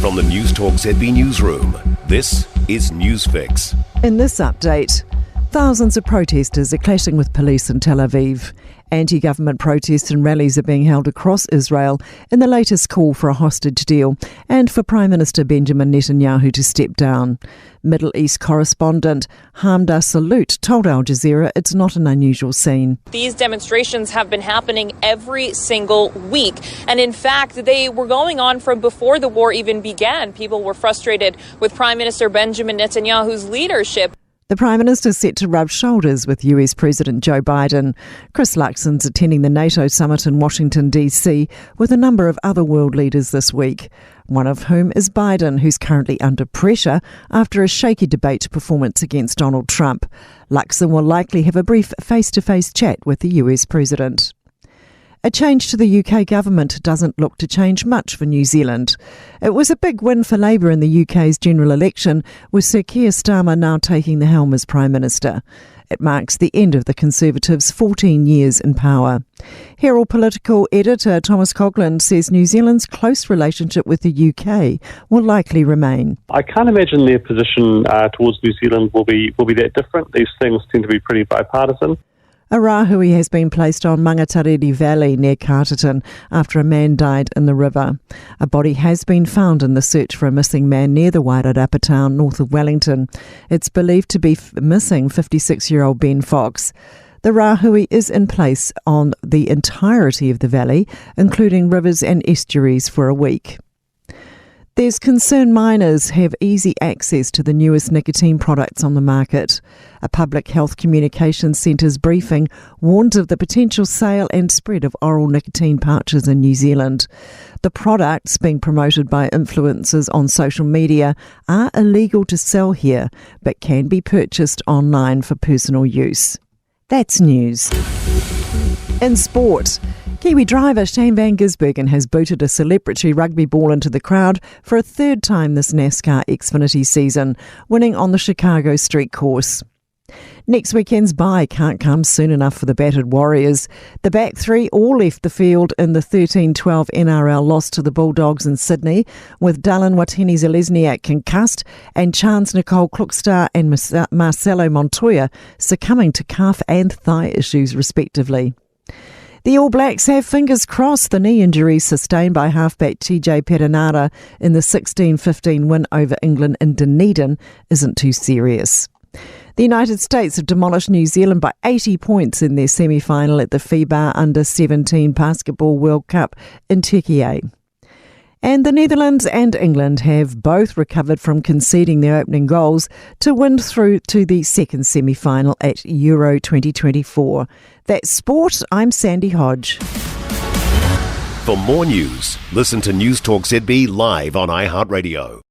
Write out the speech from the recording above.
From the Newstalk ZB newsroom, this is Newsfix. In this update, thousands of protesters are clashing with police in Tel Aviv. Anti-government protests and rallies are being held across Israel in the latest call for a hostage deal and for Prime Minister Benjamin Netanyahu to step down. Middle East correspondent Hamda Salut told Al Jazeera it's not an unusual scene. These demonstrations have been happening every single week. And in fact, they were going on from before the war even began. People were frustrated with Prime Minister Benjamin Netanyahu's leadership. The Prime Minister is set to rub shoulders with US President Joe Biden. Chris Luxon's attending the NATO summit in Washington, D.C. with a number of other world leaders this week, one of whom is Biden, who's currently under pressure after a shaky debate performance against Donald Trump. Luxon will likely have a brief face-to-face chat with the US President. A change to the UK government doesn't look to change much for New Zealand. It was a big win for Labour in the UK's general election, with Sir Keir Starmer now taking the helm as Prime Minister. It marks the end of the Conservatives' 14 years in power. Herald political editor Thomas Coughlan says New Zealand's close relationship with the UK will likely remain. I can't imagine their position towards New Zealand will be that different. These things tend to be pretty bipartisan. A rahui has been placed on Mangatariri Valley near Carterton after a man died in the river. A body has been found in the search for a missing man near the Wairarapa town north of Wellington. It's believed to be missing 56-year-old Ben Fox. The rahui is in place on the entirety of the valley, including rivers and estuaries, for a week. There's concern minors have easy access to the newest nicotine products on the market. A Public Health Communications Centre's briefing warns of the potential sale and spread of oral nicotine pouches in New Zealand. The products, being promoted by influencers on social media, are illegal to sell here, but can be purchased online for personal use. That's news. In sport, Kiwi driver Shane van Gisbergen has booted a celebratory rugby ball into the crowd for a third time this NASCAR Xfinity season, winning on the Chicago Street Course. Next weekend's bye can't come soon enough for the battered Warriors. The back three all left the field in the 13-12 NRL loss to the Bulldogs in Sydney, with Dylan Watene-Zelezniak concussed and Chance Nicole Klukstar and Marcelo Montoya succumbing to calf and thigh issues respectively. The All Blacks have fingers crossed the knee injuries sustained by halfback TJ Perenara in the 16-15 win over England in Dunedin isn't too serious. The United States have demolished New Zealand by 80 points in their semi-final at the FIBA Under-17 Basketball World Cup in Turkey. And the Netherlands and England have both recovered from conceding their opening goals to win through to the second semi-final at Euro 2024. That's sport. I'm Sandy Hodge. For more news, listen to Newstalk ZB live on iHeartRadio.